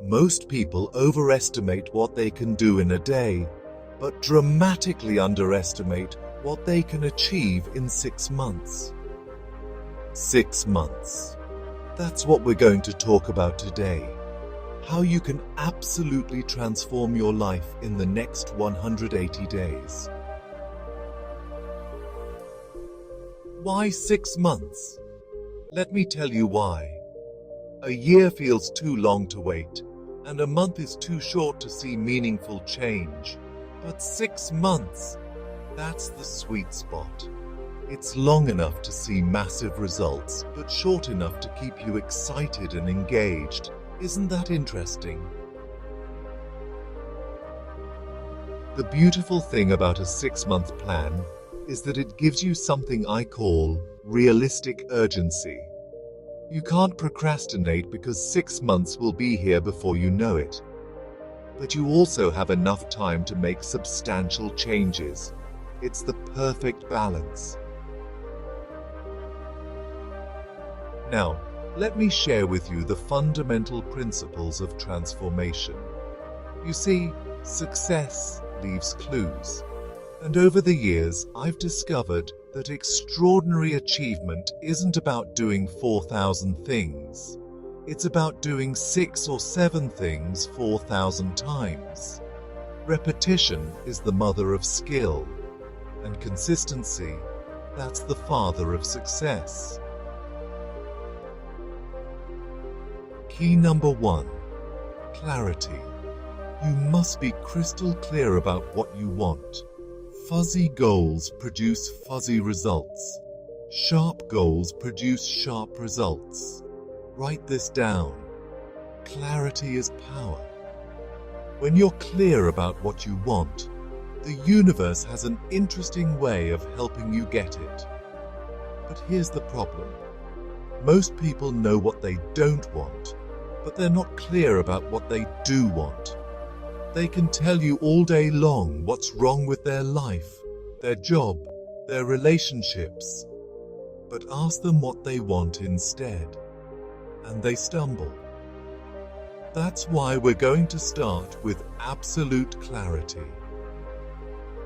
Most people overestimate what they can do in a day, but dramatically underestimate what they can achieve in 6 months. 6 months. That's what we're going to talk about today. How you can absolutely transform your life in the next 180 days. Why 6 months? Let me tell you why. A year feels too long to wait, and a month is too short to see meaningful change. But 6 months, that's the sweet spot. It's long enough to see massive results, but short enough to keep you excited and engaged. Isn't that interesting? The beautiful thing about a 6-month plan is that it gives you something I call realistic urgency. You can't procrastinate because 6 months will be here before you know it. But you also have enough time to make substantial changes. It's the perfect balance. Now, let me share with you the fundamental principles of transformation. You see, success leaves clues. And over the years, I've discovered that extraordinary achievement isn't about doing 4,000 things. It's about doing 6 or 7 things 4,000 times. Repetition is the mother of skill, and consistency, that's the father of success. Key number 1, clarity. You must be crystal clear about what you want. Fuzzy goals produce fuzzy results. Sharp goals produce sharp results. Write this down. Clarity is power. When you're clear about what you want, the universe has an interesting way of helping you get it. But here's the problem. Most people know what they don't want, but they're not clear about what they do want. They can tell you all day long what's wrong with their life, their job, their relationships. But ask them what they want instead, and they stumble. That's why we're going to start with absolute clarity.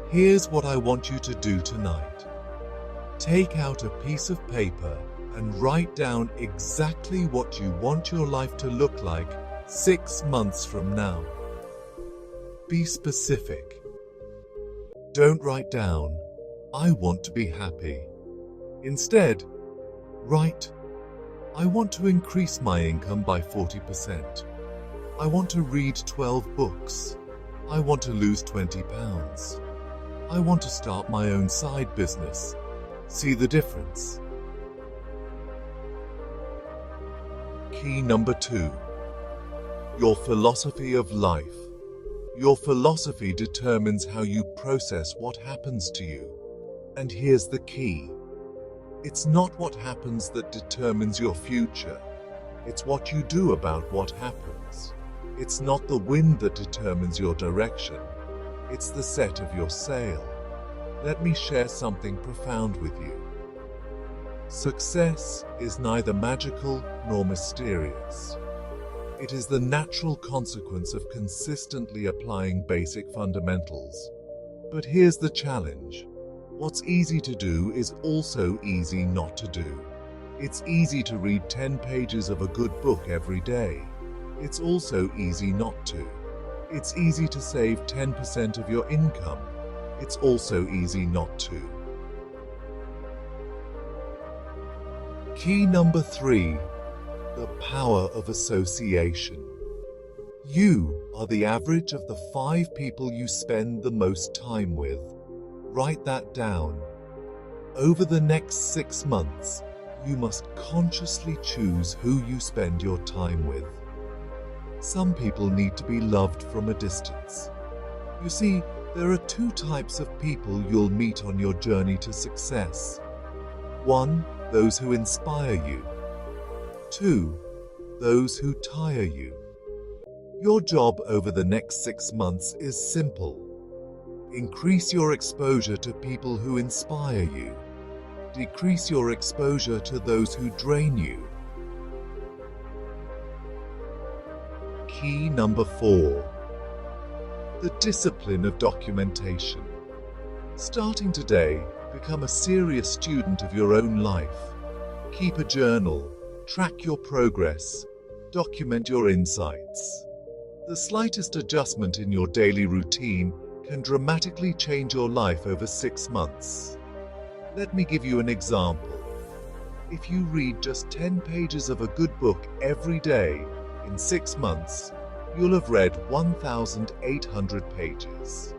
Here's what I want you to do tonight. Take out a piece of paper and write down exactly what you want your life to look like 6 months from now. Be specific. Don't write down, "I want to be happy." Instead, write, "I want to increase my income by 40%. I want to read 12 books. I want to lose 20 pounds. I want to start my own side business." See the difference? Key number 2, your philosophy of life. Your philosophy determines how you process what happens to you. And here's the key. It's not what happens that determines your future. It's what you do about what happens. It's not the wind that determines your direction. It's the set of your sail. Let me share something profound with you. Success is neither magical nor mysterious. It is the natural consequence of consistently applying basic fundamentals. But here's the challenge. What's easy to do is also easy not to do. It's easy to read 10 pages of a good book every day. It's also easy not to. It's easy to save 10% of your income. It's also easy not to. Key number 3, the power of association. You are the average of the 5 people you spend the most time with. Write that down. Over the next 6 months, you must consciously choose who you spend your time with. Some people need to be loved from a distance. You see, there are 2 types of people you'll meet on your journey to success. 1, those who inspire you. 2, those who tire you. Your job over the next 6 months is simple. Increase your exposure to people who inspire you. Decrease your exposure to those who drain you. Key number 4. The discipline of documentation. Starting today, become a serious student of your own life. Keep a journal, track your progress, document your insights. The slightest adjustment in your daily routine can dramatically change your life over 6 months. Let me give you an example. If you read just 10 pages of a good book every day, in 6 months, you'll have read 1,800 pages.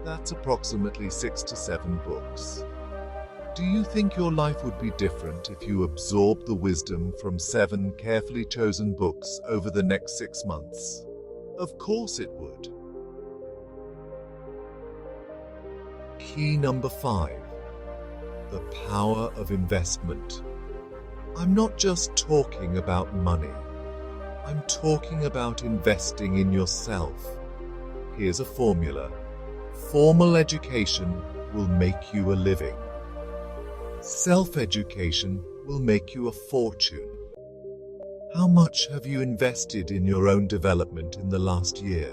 That's approximately 6 to 7 books. Do you think your life would be different if you absorbed the wisdom from 7 carefully chosen books over the next 6 months? Of course it would. Key number 5. The power of investment. I'm not just talking about money. I'm talking about investing in yourself. Here's a formula. Formal education will make you a living. Self-education will make you a fortune. How much have you invested in your own development in the last year?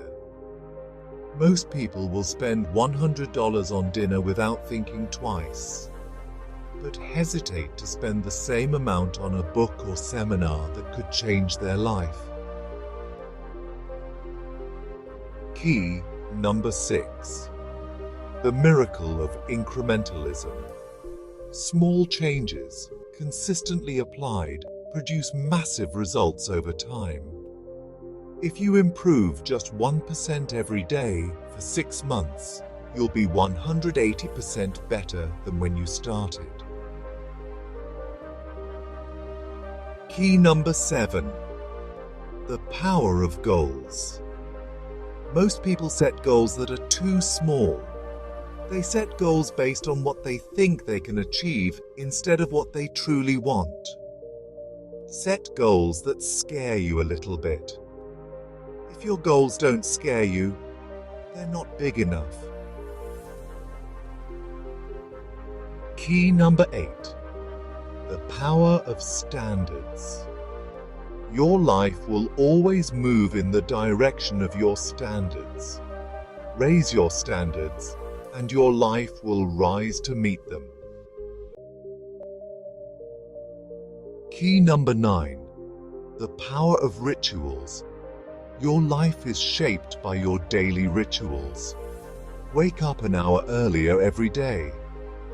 Most people will spend $100 on dinner without thinking twice, but hesitate to spend the same amount on a book or seminar that could change their life. Key number 6. The miracle of incrementalism. Small changes, consistently applied, produce massive results over time. If you improve just 1% every day for 6 months, you'll be 180% better than when you started. Key number 7. The power of goals. Most people set goals that are too small. They set goals based on what they think they can achieve instead of what they truly want. Set goals that scare you a little bit. If your goals don't scare you, they're not big enough. Key number 8. The power of standards. Your life will always move in the direction of your standards. Raise your standards, and your life will rise to meet them. Key number 9. The power of rituals. Your life is shaped by your daily rituals. Wake up an hour earlier every day.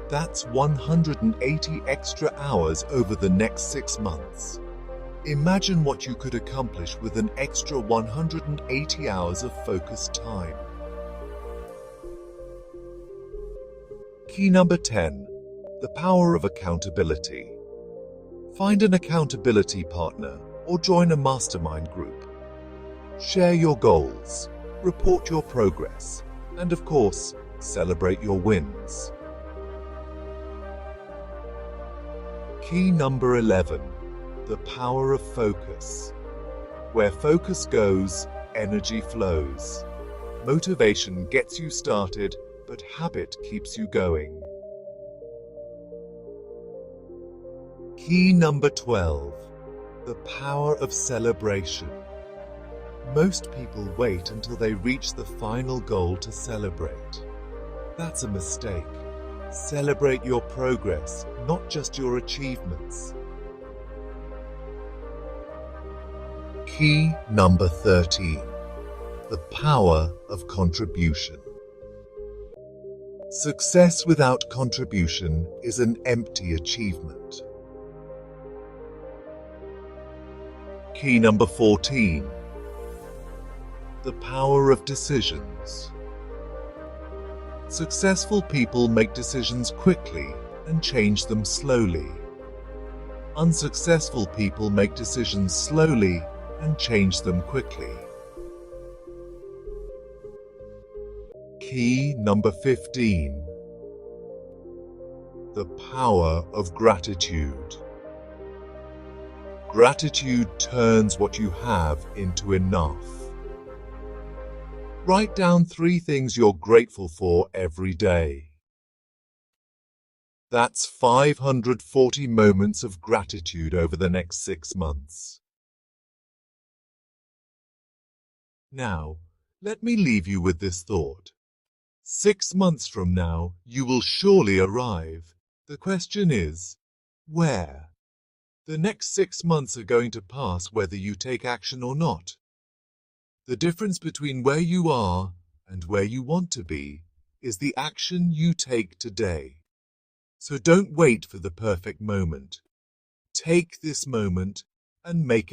That's 180 extra hours over the next 6 months. Imagine what you could accomplish with an extra 180 hours of focused time. Key number 10. The power of accountability. Find an accountability partner or join a mastermind group. Share your goals, report your progress, and of course, celebrate your wins. Key number 11. The power of focus. Where focus goes, energy flows. Motivation gets you started, but habit keeps you going. Key number 12. The power of celebration. Most people wait until they reach the final goal to celebrate. That's a mistake. Celebrate your progress, not just your achievements. Key number 13. The power of contribution. Success without contribution is an empty achievement. Key number 14. The power of decisions. Successful people make decisions quickly and change them slowly. Unsuccessful people make decisions slowly and change them quickly. Key number 15. The power of gratitude. Gratitude turns what you have into enough. Write down 3 things you're grateful for every day. That's 540 moments of gratitude over the next 6 months. Now, let me leave you with this thought. 6 months from now, you will surely arrive. The question is, where? The next 6 months are going to pass whether you take action or not. The difference between where you are and where you want to be is the action you take today. So don't wait for the perfect moment. Take this moment and make